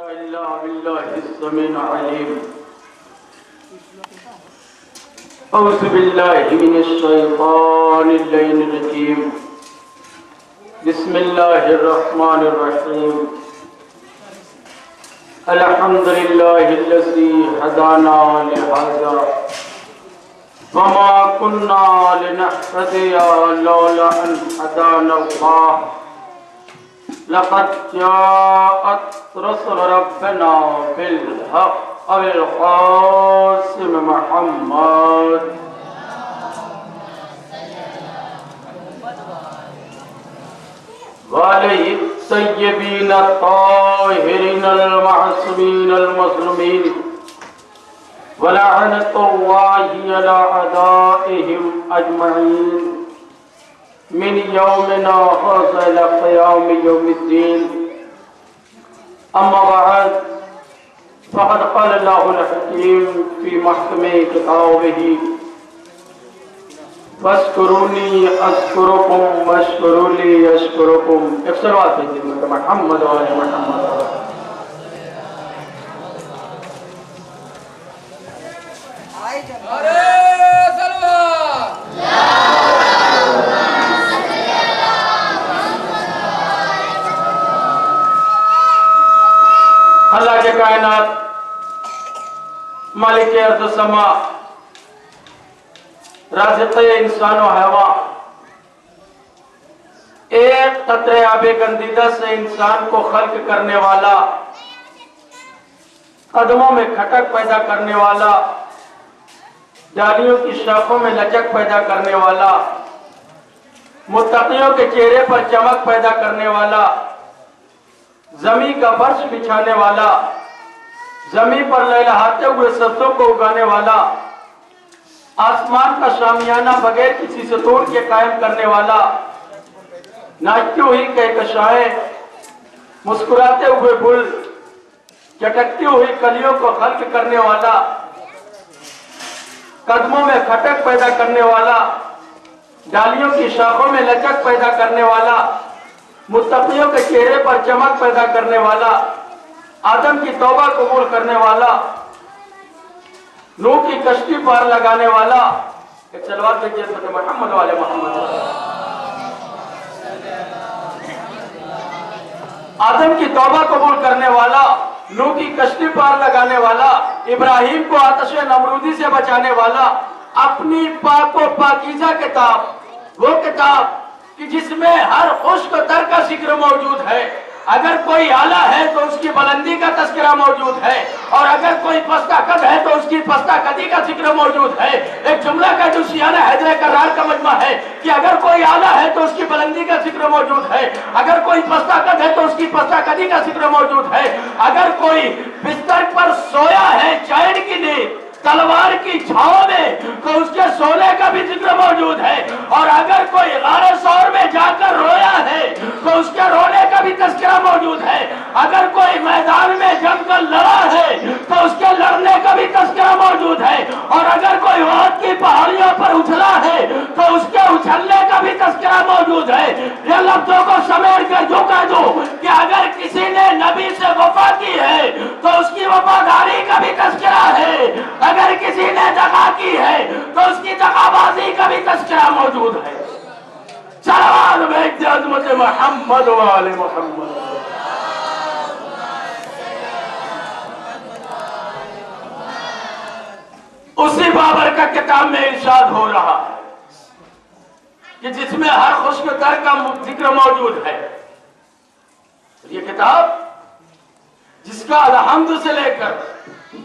إلا بالله السميع العليم أعوذ بالله من الشيطان اللعين الرجيم بسم الله الرحمن الرحيم الحمد لله الذي هدانا لهذا وما كنا لنهتدي لولا أن هدانا الله لقد جاءت رسل ربنا بالحق القاسم محمد وعليه الطيبين الطاهرين المعصومين المظلومين ولعنة الله على أعدائهم أجمعين من يومنا هذا إلى قيام يوم الدين أما بعد فقد قال الله الحكيم في محكم كتابه فاذكروني أذكركم واشكروا لي أشكركم صلوات محمد وآل محمد. اللہ کے کائنات مالک ارض و سما رازق انسان و حیوان ایک قطرے آب گندیدہ سے انسان کو خلق کرنے والا، قدموں میں کھٹک پیدا کرنے والا، ڈالیوں کی شاخوں میں لچک پیدا کرنے والا، متقیوں کے چہرے پر چمک پیدا کرنے والا، زمین کا فرش بچھانے والا، زمین پر لہلہاتے ہوئے سبزوں کو اگانے والا، آسمان کا شامیانہ بغیر کسی ستون کے قائم کرنے والا، ناچتی ہوئی کہکشائیں، مسکراتے ہوئے پھول، چٹکتی ہوئی کلیوں کو خلق کرنے والا، قدموں میں کھٹک پیدا کرنے والا، ڈالیوں کی شاخوں میں لچک پیدا کرنے والا، متقیوں کے چہرے پر چمک پیدا کرنے والا، آدم کی توبہ قبول کرنے والا، نوح کی کشتی پار لگانے والا. ایک صلوات بھیجئے محمد والے محمد. آدم کی توبہ قبول کرنے والا، نوح کی کشتی پار لگانے والا، ابراہیم کو آتش نمرودی سے بچانے والا، اپنی پاک و پاکیزہ کتاب، وہ کتاب کہ جس میں ہر خشک تر کا ذکر موجود ہے. اگر کوئی اعلیٰ ہے تو اس کی بلندی کا تذکرہ موجود ہے، اور اگر کوئی پستہ قد ہے تو اس کی پستہ قدی کا ذکر موجود ہے. ایک جملہ کا جو سیانہ حیدر کرار کا مجمع ہے کہ اگر کوئی اعلیٰ ہے تو اس کی بلندی کا ذکر موجود ہے، اگر کوئی پستہ قد ہے تو اس کی پستہ قدی کا ذکر موجود ہے، اگر کوئی بستر پر سویا ہے چین کی نیند تلوار کی چھاؤں میں تو اس کے سونے کا بھی ذکر موجود ہے، اور اگر کوئی غار ثور میں جا کر رویا ہے تو اس کے رونے کا بھی تذکرہ موجود ہے، اگر کوئی میدان میں جم کر لڑا ہے تو اس کے لڑنے کا بھی تذکرہ موجود ہے، اور اگر کوئی وحد کی پہاڑیوں پر اچھلا ہے تو اس کے اچھلنے کا بھی تذکرہ موجود ہے. یہ لفظوں کو سمیٹ کر جو کہہ دو کہ اگر کسی نے نبی سے وفا کی ہے تو اس کی وفاداری کا بھی تذکرہ ہے، اگر کسی نے دغا کی ہے تو اس کی دغا بازی کا بھی تذکرہ موجود ہے. صلوات بھیجتے عظمت محمد و آل محمد. اسی بابر کا کتاب میں ارشاد ہو رہا ہے کہ جس میں ہر خشک تر کا ذکر موجود ہے. یہ کتاب جس کا الحمد سے لے کر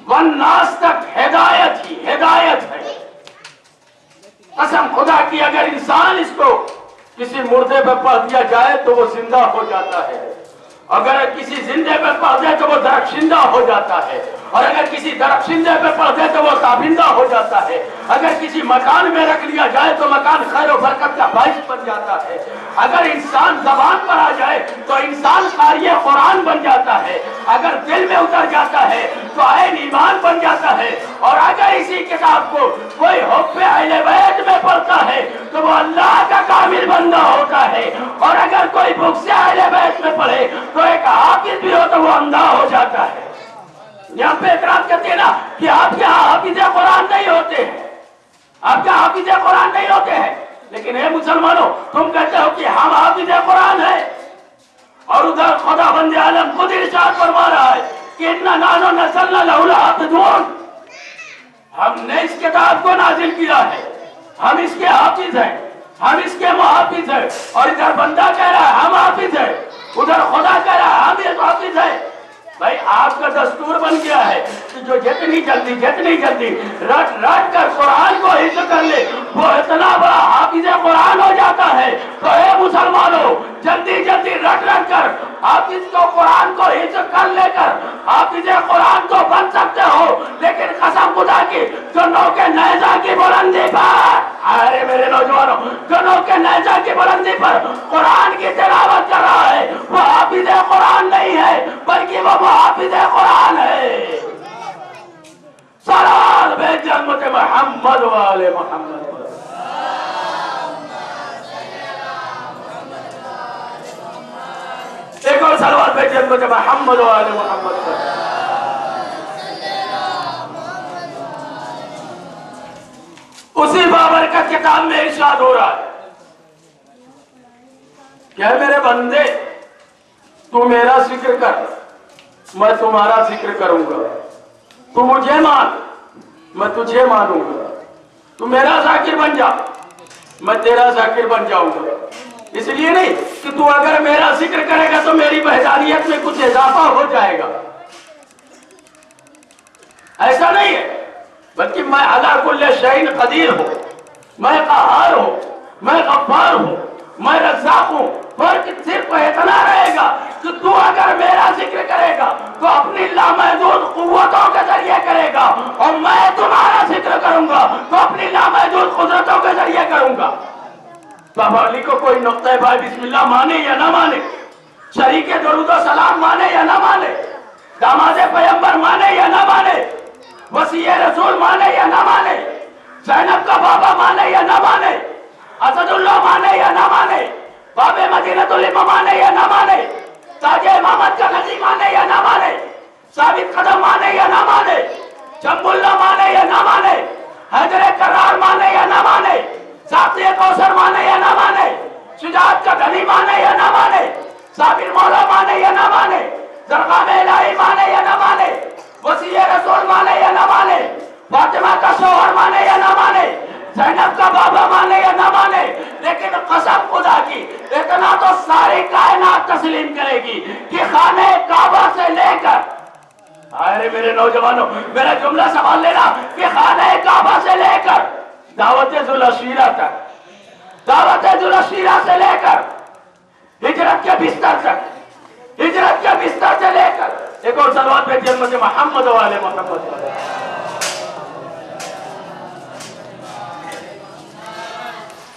والناس تک ہدایت ہی ہدایت ہے. قسم خدا کی اگر انسان اس کو کسی مردے پہ پڑھ دیا جائے تو وہ زندہ ہو جاتا ہے، اگر کسی زندے پہ پڑھ دے تو وہ درخشندہ ہو جاتا ہے، اور اگر کسی درخشندے پہ پڑھ دے تو وہ تابندہ ہو جاتا ہے، اگر کسی مکان میں رکھ لیا جائے تو مکان خیر و برکت کا باعث بن جاتا ہے، اگر انسان زبان پر آ جائے تو انسان قاری قرآن بن جاتا ہے، اگر دل میں اتر جاتا ہے تو عین ایمان بن جاتا ہے. اور اگر اسی کتاب کو کوئی حب اہل بیت میں پڑھتا ہے تو وہ اللہ کا کامل بندہ ہوتا ہے، اور اگر کوئی بغض اہل بیت میں پڑھے تو ایک حافظ بھی ہو تو وہ اندھا ہو جاتا ہے. ہوتی ہے نا کہ آپ کے ہاں حافظ قرآن نہیں ہوتے ہیں، آپ کے حافظ قرآن نہیں ہوتے ہیں، لیکن اے مسلمانوں تم کہتے ہو کہ ہم حافظ قرآن ہیں، اور ادھر خدا بند عالم خود ارشاد فرما رہا ہے کہ اِنَّا نَحْنُ نَزَّلْنَا لَهُ لَحَافِظُونَ، ہم نے اس کتاب کو نازل کیا ہے، ہم اس کے حافظ ہیں، ہم اس کے محافظ ہیں۔ اور ادھر بندہ کہہ رہا ہے ہم حافظ ہیں، ادھر خدا کہہ رہا ہے ہم یہ حافظ ہیں۔ بھائی آپ کا دستور بن گیا ہے کہ جو جتنی جلدی رٹ کر قرآن کو حفظ کر لے وہ اتنا بڑا حافظ قرآن ہو جاتا ہے۔ تو اے مسلمانوں جلدی رٹ کر حافظ کو قرآن کو حفظ کر لے کر حافظ قرآن کو بن سکتے ہو، لیکن قسم خدا کی جو نوک نیزہ کی بلندی پر، ارے میرے نوجوانوں، جو نوک نیزہ کی بلندی پر قرآن کی تلاوت کر رہا ہے وہ حافظ قرآن نہیں ہے بلکہ وہ محافظ قرآن ہے۔ صلوات بے جنت محمد و آل محمد۔ ایک اور صلوات بے جنت محمد و آل محمد۔ اسی بابرکت کتاب میں ارشاد ہو رہا ہے کہ اے میرے بندے تو میرا ذکر کر میں تمہارا ذکر کروں گا، تو مجھے مان میں تجھے مانوں گا، تو میرا ذاکر بن جا میں تیرا ذاکر بن جاؤں گا۔ اس لیے نہیں کہ تو اگر میرا ذکر کرے گا تو میری وحدانیت میں کچھ اضافہ ہو جائے گا، ایسا نہیں ہے، بلکہ میں علی کل شیء قدیر ہوں، میں قہار ہوں، میں غفار ہوں، میں رزاق ہوں۔ فرق صرف اتنا رہے گا کہ تو اگر میرا ذکر کرے گا تو اپنی لامحدود قوتوں کے ذریعے کرے گا، اور میں تمہارا ذکر کروں گا تو اپنی لامحدود قدرتوں کے ذریعے کروں گا۔ بابا علی کو کوئی نقطہ بھائی بسم اللہ مانے یا نہ مانے، شریک درود و سلام مانے یا نہ مانے، داماد پیغمبر مانے یا نہ مانے، وصی رسول مانے یا نہ مانے، زینب کا بابا مانے یا نہ مانے، اسد اللہ مانے یا نہ مانے، باب مدینۃ الامام مانے یا نہ مانے، تاج امامت کا نظی مانے یا نہ مانے، ثابت قدم مانے یا نہ مانے، جنب اللہ مانے یا نہ مانے، حیدر کرار مانے یا نہ مانے، ساقی کوثر مانے یا نہ مانے، شجاعت کا دھنی مانے یا نہ مانے، صابر مولا مانے یا نہ مانے، زرقام الہی مانے یا نہ مانے، وصی رسول مانے یا نہ مانے، فاطمہ کا شوہر مانے یا نہ مانے، زینب کا بابا مانے یا نہ مانے، لیکن قسم خدا کی اتنا تو ساری کائنات تسلیم کرے گی کہ خانہ کعبہ سے لے کر، ارے میرے نوجوانوں میرا جملہ سنبھال لینا، کہ خانہ کعبہ سے لے کر دعوت ذوالعشیرہ تک، دعوت ذوالعشیرہ سے لے کر ہجرت کے بستر تک، ہجرت کے بستر سے لے کر، ایک اور صلوات بے جنت محمد و آل محمد۔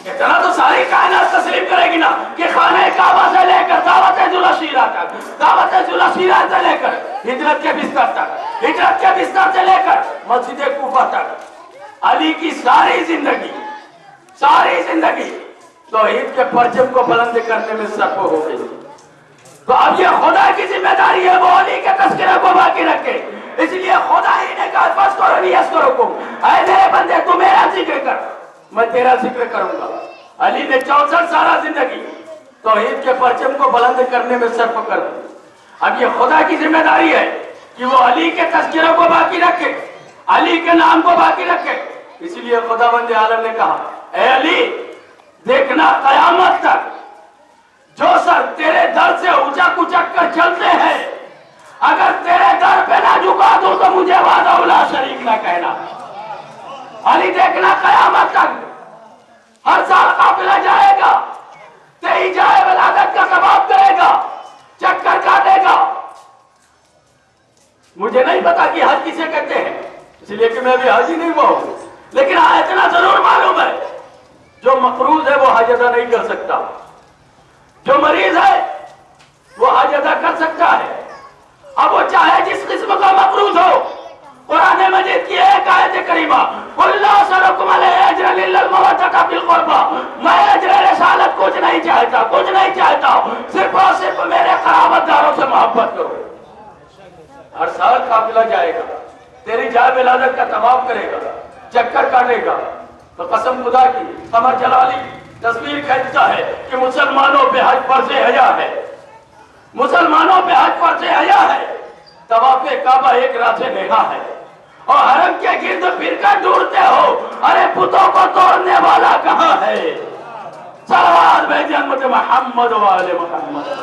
اتنا تو ساری کائنات تسلیم کرے گی نا کہ خانہ کعبہ سے لے کر دعوت ذوالعشیرہ تک، دعوت ذوالعشیرہ سے لے کر ہجرت کے بستر تک، ہجرت کے بستر سے لے کر مسجد کوفہ تک، علی کی ساری زندگی توحید کے پرچم کو بلند کرنے میں صرف ہو گئی۔ تو اب یہ خدا کی ذمہ داری ہے وہ علی کے تذکرہ کو باقی رکھے، اس لیے خدا ہی نے کہا فَاذْكُرُونِی أَذْكُرْكُمْ، اے میرے بندے تو میرا ذکر کر میں تیرا ذکر کروں گا۔ علی نے 64 سالہ زندگی توحید کے پرچم کو بلند کرنے میں صرف کر دی۔ اب یہ خدا کی ذمہ داری ہے کہ وہ علی کے تذکرہ کو باقی رکھے، علی کے نام کو باقی رکھے۔ اس لیے خدا بند عالم نے کہا اے علی دیکھنا قیامت تک جو سر تیرے در سے اچک کر چلتے ہیں، اگر تیرے در پہ نہ جھکا دوں تو مجھے وحدہ لا شریک نہ کہنا۔ علی دیکھنا قیامت تک ہر سال قافلہ جائے گا، تیری جائے ولادت کا ثواب کرے گا، چکر کاٹے گا۔ مجھے نہیں پتا کہ حج کسے کہتے ہیں، اس لیے کہ میں بھی حاجی نہیں ہوا ہوں، لیکن ہاں اتنا ضرور معلوم ہے جو مقروض ہے وہ حج ادا نہیں کر سکتا، جو مریض ہے وہ حج ادا کر سکتا ہے، اب وہ چاہے جس قسم کا مقروض ہو۔ قرآن مجید کی ایک آیت کریمہ قُلْ لَا أَسْأَلُكُمْ عَلَيْهِ أَجْرًا إِلَّا الْمَوَدَّةَ فِي الْقُرْبَى، میں اجر رسالت کچھ نہیں چاہتا، صرف اور صرف میرے قرابت داروں سے محبت کرو۔ ہر سال قافلہ جائے گا، تیری علی جائے ولادت کا طواف کرے گا، چکر کاٹے گا، تو قسم خدا کی قمر جلالی تصویر کھینچتا ہے کہ مسلمانوں پہ حج فرض حیا ہے، مسلمانوں پہ حج فرض حیا ہے، طواف کعبہ ایک راز نیہا ہے، اور حرم کے گرد پھر کر ڈھونڈتے ہو، ارے بتوں کو توڑنے والا کہاں ہے؟ صلوات بھیجیں امت محمد و آل محمد۔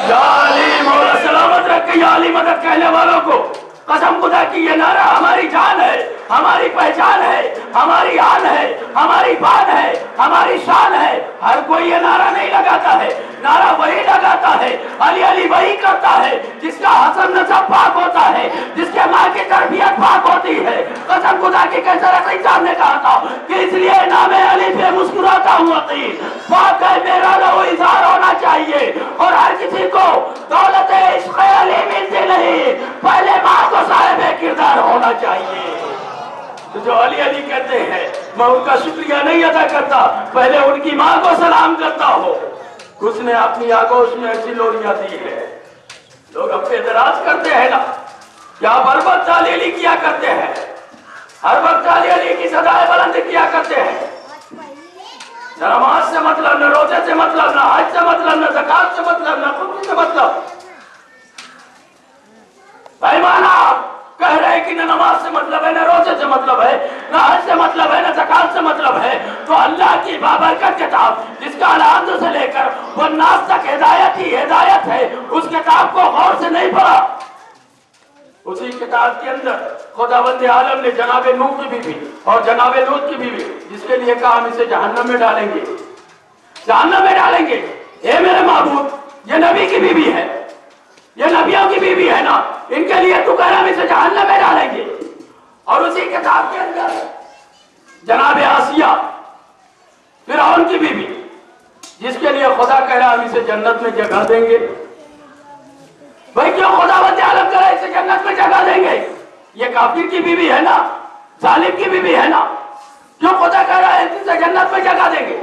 یا علی مولا سلامت رکھے، یا علی مدد کہنے والوں کو قسم خدا کی یہ نعرہ ہماری جان ہے، ہماری پہچان ہے، ہماری آن ہے، ہماری بات ہے، ہماری شان ہے۔ ہر کوئی یہ نعرہ نہیں لگاتا ہے، نعرہ وہی لگاتا ہے، علی علی وہی کرتا ہے جس کا حسن نسب پاک ہوتا ہے، جس کے ماں کی تربیت پاک ہوتی ہے۔ قسم خدا کی کیسے رسول صاحب نے کہا تھا کہ اس لیے نام علی پہ مسکراتا ہوں عقیل، پاک ہے میرا لہو اظہار ہونا چاہیے، اور ہر کسی کو دولت عشق علی ملتی نہیں، پہلے ماں کو صاحب کردار ہونا چاہیے۔ تو جو علی علی کہتے ہیں میں ان کا شکریہ نہیں ادا کرتا، پہلے ان کی ماں کو سلام کرتا ہوں۔ اس نے اپنی آگوش میں ایسی لوریاں دی ہے، لوگ اب اعتراض کرتے ہیں نا، کیا ہر وقت علی علی کیا کرتے ہیں، ہر وقت علی علی کی صدائے بلند کیا کرتے ہیں، نہ نماز سے مطلب، نہ روزے سے مطلب، نہ حج سے مطلب، نہ زکات سے مطلب، نہ خرچ سے مطلب۔ پیمانہ کہہ رہے کہ نہ نماز سے مطلب ہے، نہ روزے سے مطلب ہے، نہ حج سے مطلب ہے، نہ زکات سے مطلب ہے، تو اللہ کی بابرکت کتاب جس کا الحمد سے لے کر والناس تک ہدایت ہی ہدایت ہے، اس کتاب کو غور سے نہیں پڑھا۔ اسی کتاب کے اندر خداوند عالم نے جناب نوح کی بیوی اور جناب لوط کی بیوی، جس کے لیے کہا ہم اسے جہنم میں ڈالیں گے، جہنم میں ڈالیں گے، اے میرے معبود یہ نبی کی بیوی ہے، یہ نبیوں کی بیوی ہے نا، ان کے لیے تو کہہ رہا ہم اسے جہنم میں ڈالیں گے۔ اور اسی کتاب کے اندر جناب آسیہ فرعون کی بیوی، جس کے لیے خدا کہہ رہا ہم اسے جنت میں جگہ دیں گے۔ بھائی کیوں خداوند عالم کہہ رہا ہے اسے جنت میں جگہ دیں گے؟ یہ کافر کی بیوی ہے نا، ظالم کی بیوی ہے نا، کیوں خدا کہہ رہا ہے اسے جنت میں جگہ دیں گے؟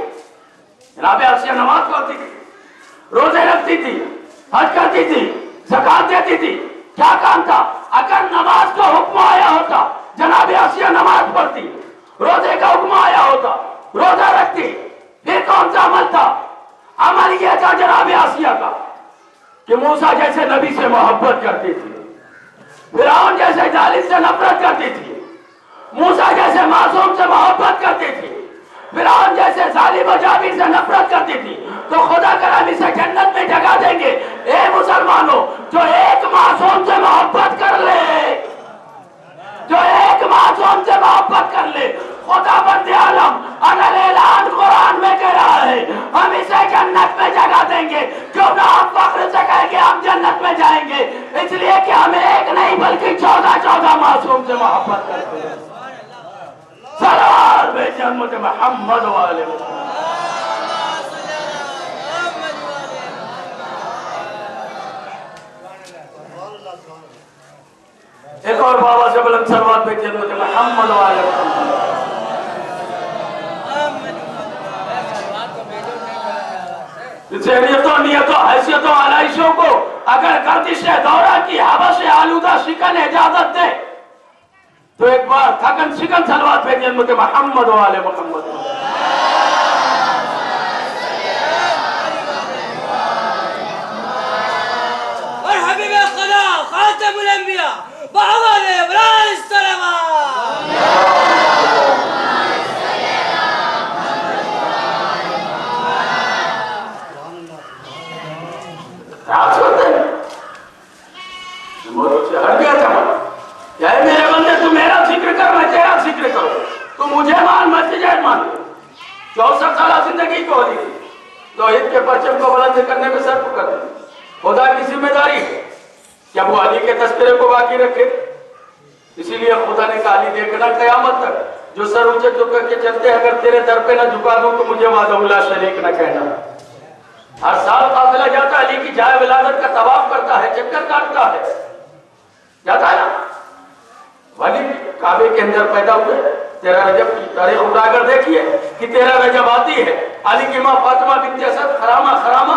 جناب آسیہ نماز پڑھتی تھی، روزے رکھتی تھی، حج کرتی تھی، زکات دیتی تھی، کیا کام تھا؟ اگر نماز کا حکم آیا ہوتا جناب آسیہ نماز پڑھتی، روزے کا حکم آیا ہوتا روزہ رکھتی، پھر کون سا عمل تھا؟ عمل یہ تھا جناب آسیہ کا کہ موسیٰ جیسے نبی سے محبت کرتی تھی، فرعون جیسے ظالم سے نفرت کرتی تھی، موسیٰ جیسے معصوم سے محبت کرتی تھی، فرعون جیسے ظالم و جابر سے نفرت کرتی تھی، تو خدا کرم اسے جنت میں جگہ دیں گے۔ اے مسلمانوں، جو ایک معصوم سے محبت کر لے، جو ایک معصوم سے محبت کر لے، خدا بند عالم انل اعلان قرآن میں کہہ رہا ہے ہم اسے جنت میں جگہ دیں گے۔ کیوں نہ ہم فخر سے کہیں گے ہم جنت میں جائیں گے؟ اس لیے کہ ہم ایک نہیں بلکہ 14 معصوم سے محبت کرتے ہیں۔ صلوات بھیجیں امت محمد و آل محمد۔ ایک اور بابا سے بلند صلوات بھیجیں امت محمد و آل محمد۔ ذہنیتوں، نیتوں، حیثیتوں، علائشوں کو اگر گردش دورہ کی حوث آلودہ شکن اجازت دے تو ایک بار تھکن شکن صلوات بھیجیں امت محمد و آل محمد۔ اور حبیب خدا خاتم الانبیاء محمد ابراہیم السلام۔ آپ سنتے ہیں مولوی سے ہٹ گیا تھا، کیا ہے میرے بندے تو میرا ذکر کر میں تیرا ذکر کرو، تو مجھے مان میں تجھے مان۔ 64 سالہ زندگی کو دی توحید کے پرچم کو بلند کرنے میں صرف کر دی۔ خدا کی ذمہ داری ہے کہ ابو علی کے تذکرے کو باقی رکھے، اسی لیے خدا نے کہا علی دیکھنا قیامت تک جو سر اونچے جھک کے چلتے ہیں، اگر تیرے در پہ نہ جھکا دوں تو مجھے وحدہ لا شریک نہ کہنا۔ ہر سال قافلہ جاتا ہے، علی کی جائے ولادت کا طواف کرتا ہے، چکر کاٹتا ہے، جاتا ہے نا۔ ولی کعبے کے اندر پیدا ہوئے، 13 رجب کی تاریخ اٹھا کر دیکھیے کہ 13 رجب آتی ہے، علی کی ماں فاطمہ بنت اسد خرامہ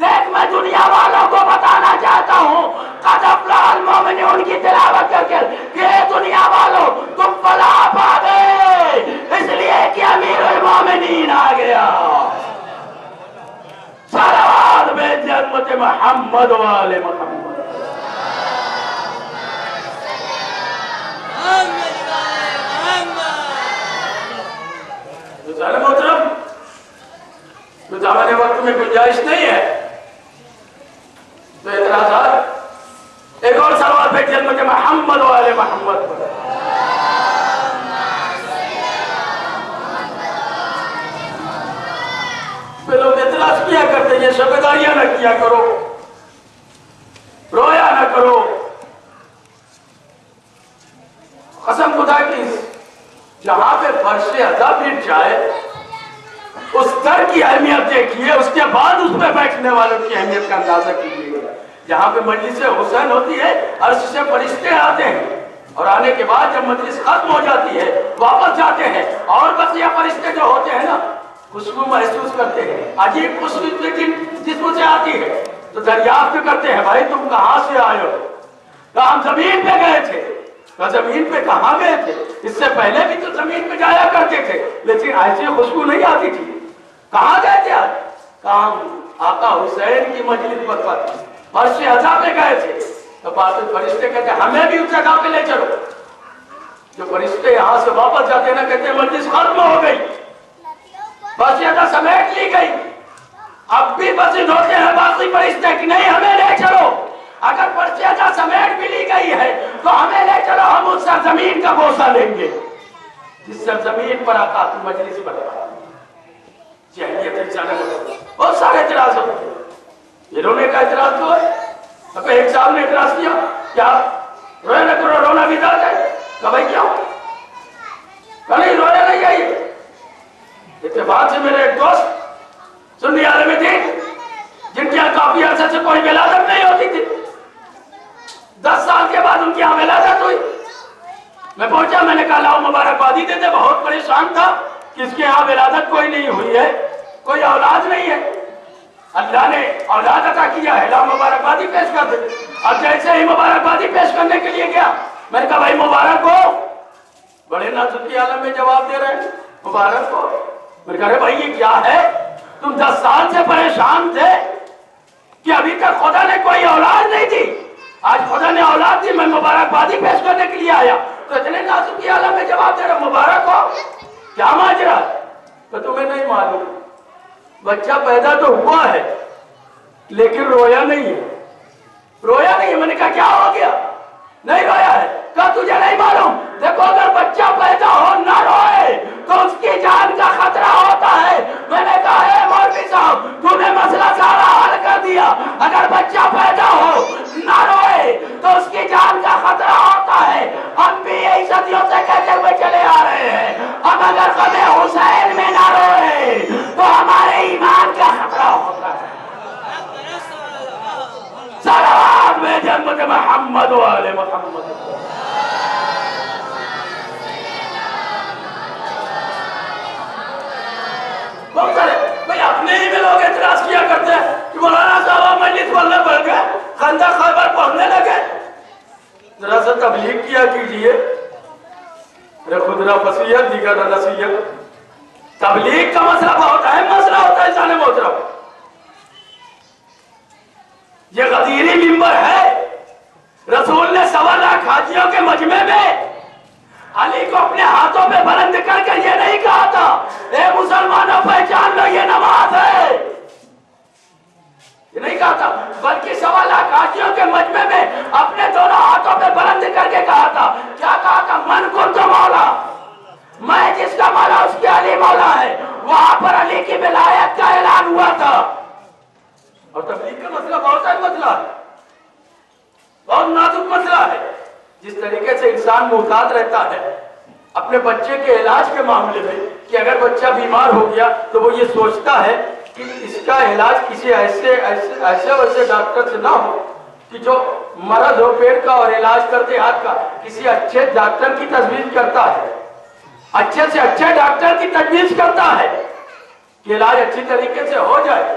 دیکھ میں دنیا والوں کو بتانا چاہتا ہوں قد افلح المؤمنون کی تلاوت کر کے کہ دنیا والوں تم فلاح پا گئے اس لیے کہ امیر المومنین آ گیا. صلوات بے جنت محمد والے محمد. محترم تو زمانے وقت میں گنجائش نہیں ہے تو اعتراضات. ایک اور سوال پہ جنت محمد والے محمد پر. پھر لوگ اعتراض کیا کرتے ہیں شبداریاں نہ کیا کرو, رویا نہ کرو. قسم خدا کی جہاں پہ فرش ادا مٹ جائے اس در کی اہمیت دیکھیے, اس کے بعد اس پہ بیٹھنے والوں کی اہمیت کا اندازہ کیجیے. جہاں پہ مجلس حسین ہوتی ہے عرش سے فرشتے آتے ہیں اور آنے کے بعد جب مجلس ختم ہو جاتی ہے واپس جاتے ہیں اور بقیہ فرشتے جو ہوتے ہیں نا خوشبو محسوس کرتے ہیں, عجیب خوشبو جسم سے آتی ہے تو دریافت کرتے ہیں بھائی تم کہاں سے آئے ہو؟ کہا ہم زمین پہ گئے تھے. کہا زمین پہ کہاں گئے تھے؟ اس سے پہلے بھی تو زمین پہ جایا کرتے تھے لیکن ایسی خوشبو نہیں آتی تھی. کہاں گئے تھے آج؟ کہا ہم آقا حسین کی مجلس پر فرش عزا پہ گئے تھے. تو فرشتے کہتے ہیں ہمیں بھی اس جگہ پہ لے چلو. جو فرشتے یہاں سے واپس جاتے ہیں نا کہتے ہیں مجلس ختم ہو گئی, فرش عزا سمیٹ لی گئی. اب بھی مسجد ہوتے ہیں باقی فرشتے کہ نہیں ہمیں لے چلو. اگر فرش عزا سمیٹ بھی لی گئی ہے تو ہمیں لے چلو, ہم اس سرزمین کا بوسہ لیں گے جس سرزمین پر آقا کی مجلس پر بہت سارے اعتراض ہوتے ہیں. یہ رونے کا اعتراض تو ہے. اب ایک صاحب نے اعتراض کیا کیا رویا نہ کرو, رونا بھی درد ہے. کہ بھائی کیا کہ نہیں رویا نہیں ہے. اتفاق سے میرے ایک دوست سنی عالم دین جن کی کافی عرصے سے کوئی ولادت نہیں ہوتی تھی, 10 سال کے بعد ان کی یہاں ولادت ہوئی. میں پہنچا, میں نے کہا لاؤ مبارکبادی دیتے. بہت پریشان تھا کہ اس کے یہاں ولادت کوئی نہیں ہوئی ہے, کوئی اولاد نہیں ہے. اللہ نے اولاد عطا کیا ہے, لاؤ مبارکبادی پیش کر دے. اب جیسے ہی مبارکبادی پیش کرنے کے لیے گیا میں نے کہا بھائی مبارک ہو. بڑے نازکی عالم میں جواب دے رہے ہیں مبارک ہو. میں نے کہا رہے بھائی یہ کیا ہے, تم 10 سال سے پریشان تھے کہ ابھی تک خدا نے کوئی اولاد نہیں دی, آج خدا نے اولاد دی, میں مبارکبادی پیش کرنے کے لیے آیا. تو اتنے نازکی عالم میں جواب دے رہے مبارک ہو. کیا ماجرا ہے؟ تو تمہیں نہیں معلوم بچہ پیدا تو ہوا ہے لیکن رویا نہیں ہے. رویا نہیں ہے. میں نے کہا کیا ہو گیا؟ نہیں رویا ہے. کہا تجھے نہیں معلوم, دیکھو اگر بچہ پیدا ہو نہ روئے تو اس کی جان کا خطرہ ہوتا ہے. میں نے کہا اے مولوی صاحب تو نے مسئلہ سارا حل کر دیا. اگر بچہ پیدا ہو نہ روئے تو اس کی جان کا خطرہ ہوتا ہے. ہم بھی یہی صدیوں سے کہتے ہوئے چلے آ رہے ہیں, اب اگر غم حسین میں نہ روئے تو ہمارے ایمان کا خطرہ ہوتا ہے. صلوات میں جنت محمد والے محمد. بہت سارے بھائی اپنے ہی میں لوگ اعتراض کیا کرتے ہیں کہ مولانا صاحب مجلس پڑھنے پڑ گئے, خندق خیبر پڑھنے لگے. ذرا سا تبلیغ کیا کیجئے, خود نہ فصیحت دیگر نہ نصیحت. تبلیغ کا مسئلہ بہت اہم مسئلہ ہوتا ہے انسان محترم. یہ غدیری منبر ہے. رسول نے 1.25 لاکھ حاجیوں کے مجمع میں علی کو اپنے ہاتھوں پہ بلند کر کے یہ نہیں کہا تھا اے مسلمانوں پہچان لو یہ نماز ہے, یہ نہیں کہا تھا, بلکہ 1.25 لاکھ حاجیوں کے مجمع میں اپنے دونوں ہاتھوں پہ بلند کر کے کہا تھا. کیا کہا تھا؟ من کنت مولا, میں جس کا مولا اس کے علی مولا ہے. وہاں پر علی کی ولایت کا اعلان ہوا تھا. اور تبلیغ کا مسئلہ بہت اہم مسئلہ ہے, بہت نازک مسئلہ ہے. جس طریقے سے انسان محتاط رہتا ہے اپنے بچے کے علاج کے معاملے میں کہ اگر بچہ بیمار ہو گیا تو وہ یہ سوچتا ہے کہ اس کا علاج کسی ایسے ویسے ڈاکٹر سے نہ ہو کہ جو مرض ہو پیٹ کا اور علاج کرتے ہاتھ کا, کسی اچھے ڈاکٹر کی تجویز کرتا ہے, اچھے سے اچھے ڈاکٹر کی تجویز کرتا ہے کہ علاج اچھی طریقے سے ہو جائے.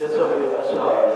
Eso es lo que pasa.